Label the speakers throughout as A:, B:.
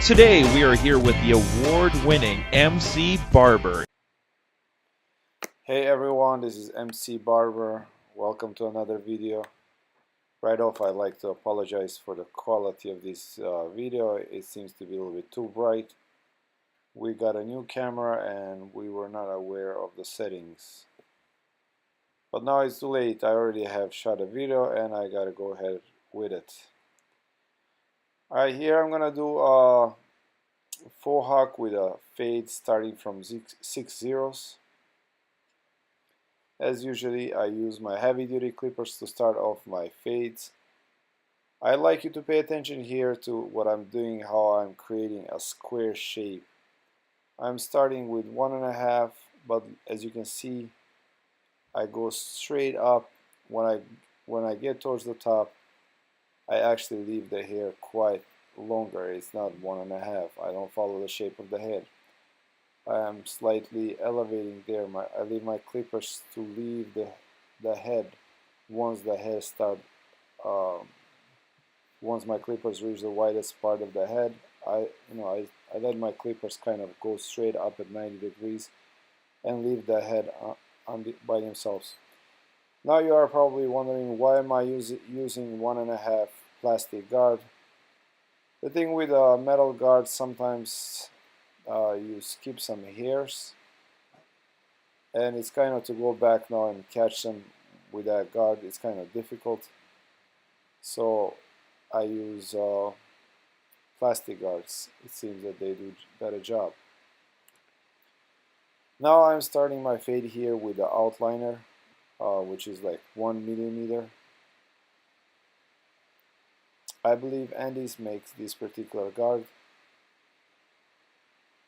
A: Today we are here with the award-winning MC Barber.
B: Hey everyone, this is MC Barber. Welcome to another video. Right off, I'd like to apologize for the quality of this video. It seems to be a little bit too bright. We got a new camera and we were not aware of the settings. But now it's too late. I already have shot a video and I gotta go ahead with it. Alright, here I'm gonna do a Fohawk with a fade starting from 6 zeros. As usually, I use my heavy-duty clippers to start off my fades. I'd like you to pay attention here to what I'm doing, how I'm creating a square shape. I'm starting with 1.5, but as you can see, I go straight up. When I get towards the top, I actually leave the hair quite longer. It's not 1.5. I don't follow the shape of the head. I am slightly elevating there. I leave my clippers to leave the head once the hair once my clippers reach the widest part of the head. I let my clippers kind of go straight up at 90 degrees and leave the head by themselves. Now you are probably wondering, why am I using 1.5 plastic guard? The thing with a metal guard, sometimes you skip some hairs, and it's kind of to go back now and catch them with that guard. It's kind of difficult, so I use plastic guards. It seems that they do a better job. Now I'm starting my fade here with the outliner, which is like 1 millimeter. I believe Andy's makes this particular guard.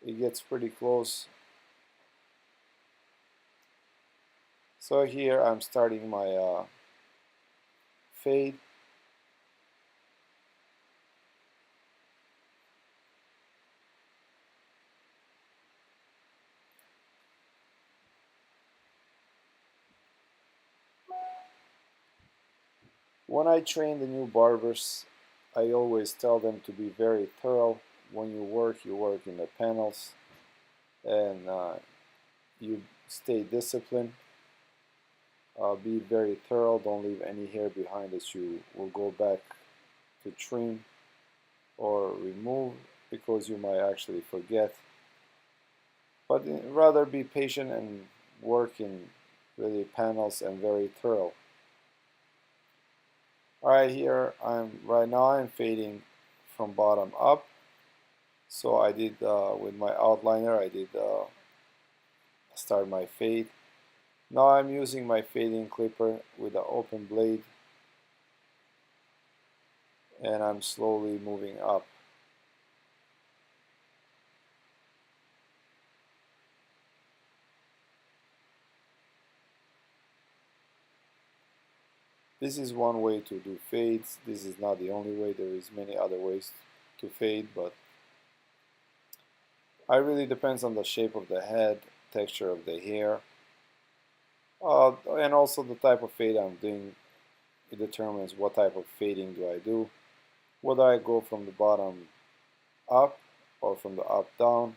B: It gets pretty close. So here I'm starting my fade. When I train the new barbers, I always tell them to be very thorough. When you work in the panels, and you stay disciplined. Be very thorough. Don't leave any hair behind that you will go back to trim or remove, because you might actually forget. But rather be patient and work in really panels and very thorough. Alright, here right now I'm fading from bottom up. So I did with my outliner, I did start my fade. Now I'm using my fading clipper with an open blade, and I'm slowly moving up. This is one way to do fades. This is not the only way. There is many other ways to fade, but it really depends on the shape of the head, texture of the hair, and also the type of fade I'm doing. It determines what type of fading do I do. Whether I go from the bottom up or from the up down.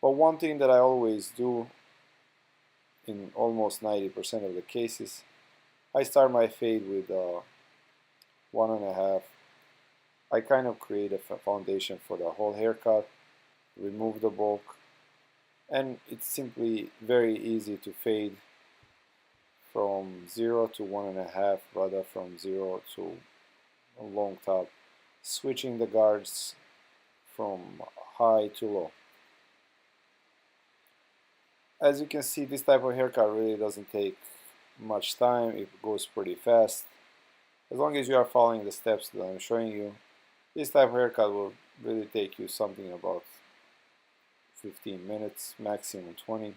B: But one thing that I always do in almost 90% of the cases, I start my fade with 1.5. I kind of create a foundation for the whole haircut, remove the bulk, and it's simply very easy to fade from 0 to 1.5, rather from 0 to a long top, switching the guards from high to low. As you can see, this type of haircut really doesn't take much time. It goes pretty fast. As long as you are following the steps that I'm showing you, this type of haircut will really take you something about 15 minutes, maximum 20.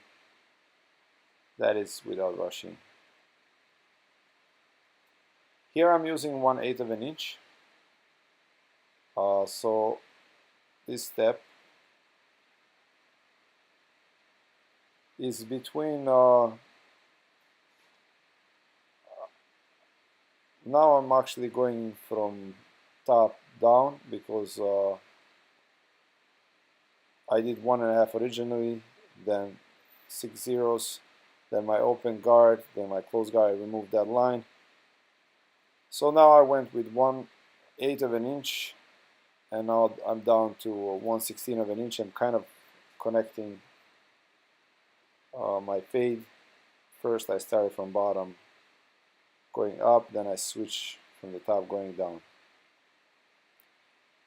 B: That is without rushing. Here I'm using 1/8 of an inch. So this step is between now I'm actually going from top down, because I did 1.5 originally, then 6 zeros, then my open guard, then my closed guard. I removed that line. So now I went with 1/8 of an inch, and now I'm down to 1/16 of an inch. I'm kind of connecting my fade. First I started from bottom going up, then I switch from the top going down.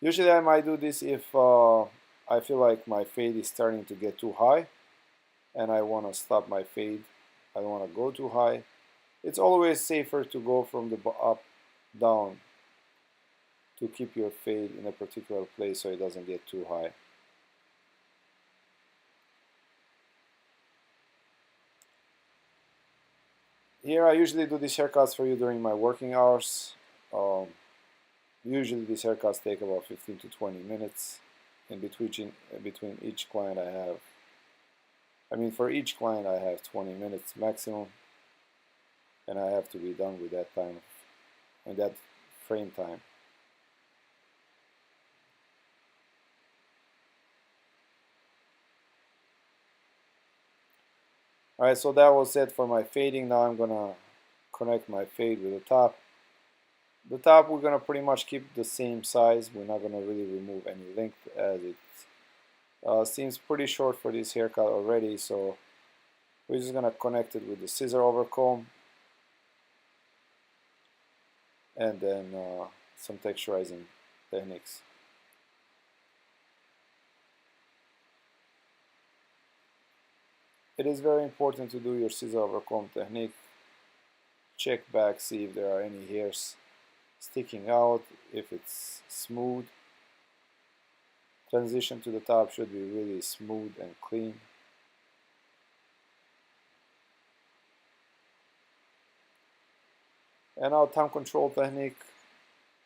B: Usually I might do this if I feel like my fade is starting to get too high and I want to stop my fade. I don't want to go too high. It's always safer to go from the up down to keep your fade in a particular place so it doesn't get too high. Here I usually do these haircuts for you during my working hours. Usually these haircuts take about 15 to 20 minutes in between each client I have. I mean, for each client I have 20 minutes maximum, and I have to be done with that time, and that frame time. Alright, so that was it for my fading. Now I'm gonna connect my fade with the top. The top we're gonna pretty much keep the same size. We're not gonna really remove any length, as it seems pretty short for this haircut already, so we're just gonna connect it with the scissor over comb and then some texturizing techniques. It is very important to do your scissor over comb technique. Check back, see if there are any hairs sticking out, if it's smooth. Transition to the top should be really smooth and clean. And our time control technique,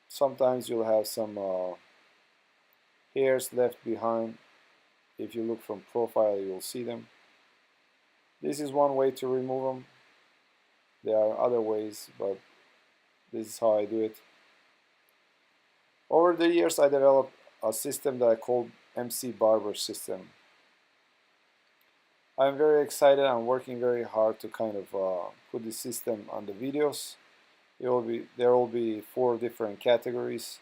B: sometimes you'll have some hairs left behind. If you look from profile, you'll see them. This is one way to remove them. There are other ways, but this is how I do it. Over the years, I developed a system that I called MC Barber system. I'm very excited. I'm working very hard to kind of put this system on the videos. There will be 4 different categories: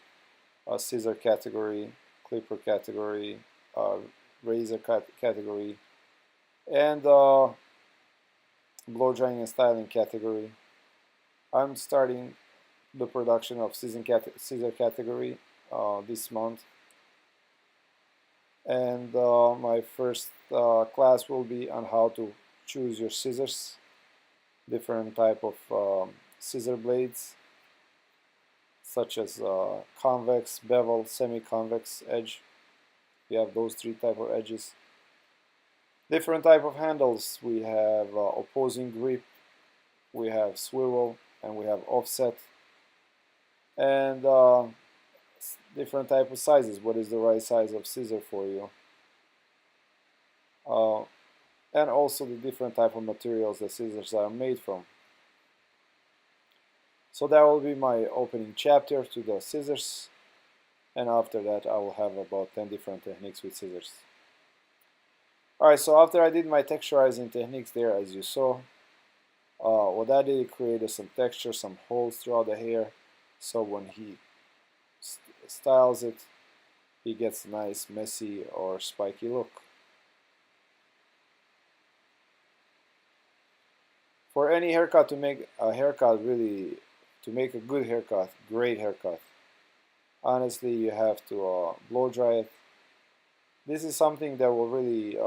B: a scissor category, clipper category, razor category, and blow drying and styling category. I'm starting the production of scissor category this month, and my first class will be on how to choose your scissors, different type of scissor blades, such as convex, bevel, semi-convex edge. We have those 3 type of edges. Different type of handles. We have opposing grip, we have swivel, and we have offset. And different type of sizes. What is the right size of scissor for you? And also the different type of materials the scissors are made from. So that will be my opening chapter to the scissors, and after that I will have about 10 different techniques with scissors. Alright, so after I did my texturizing techniques there, as you saw, what I did, created some texture, some holes throughout the hair, so when he styles it, he gets a nice messy or spiky look. For any haircut, to make a haircut really, to make a good haircut, great haircut, honestly you have to blow dry it. This is something that will really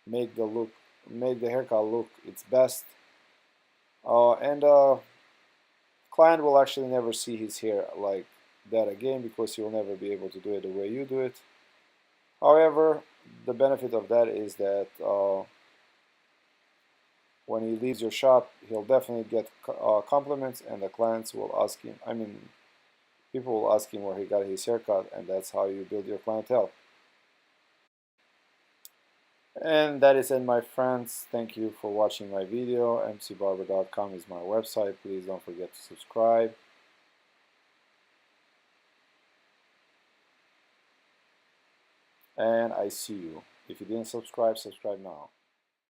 B: make the haircut look its best, and client will actually never see his hair like that again, because he will never be able to do it the way you do it. However, the benefit of that is that when he leaves your shop, he'll definitely get compliments, and the clients will ask him, people will ask him where he got his haircut, and that's how you build your clientele. And that is it, my friends. Thank you for watching my video. mcbarber.com is my website. Please don't forget to subscribe. and I see you. If you didn't subscribe, subscribe now.